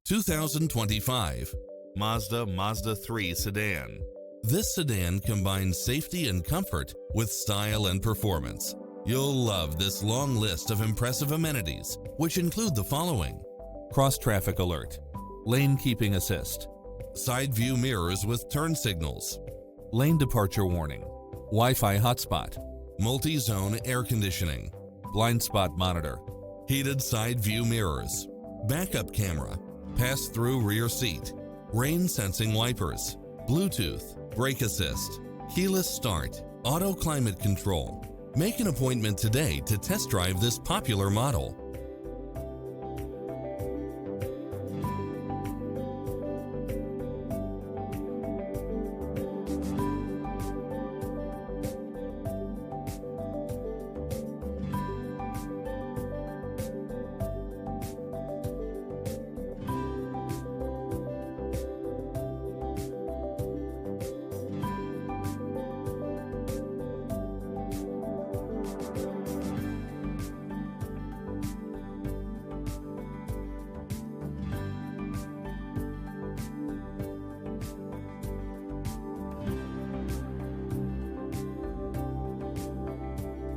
2025 Mazda Mazda3 Sedan. This sedan combines safety and comfort with style and performance. You'll love this long list of impressive amenities, which include the following: cross-traffic alert, lane keeping assist, side view mirrors with turn signals, lane departure warning, Wi-Fi hotspot, multi-zone air conditioning, blind spot monitor, heated side view mirrors, backup camera, pass-through rear seat, rain sensing wipers, Bluetooth, brake assist, keyless start, auto climate control. Make an appointment today to test drive this popular model.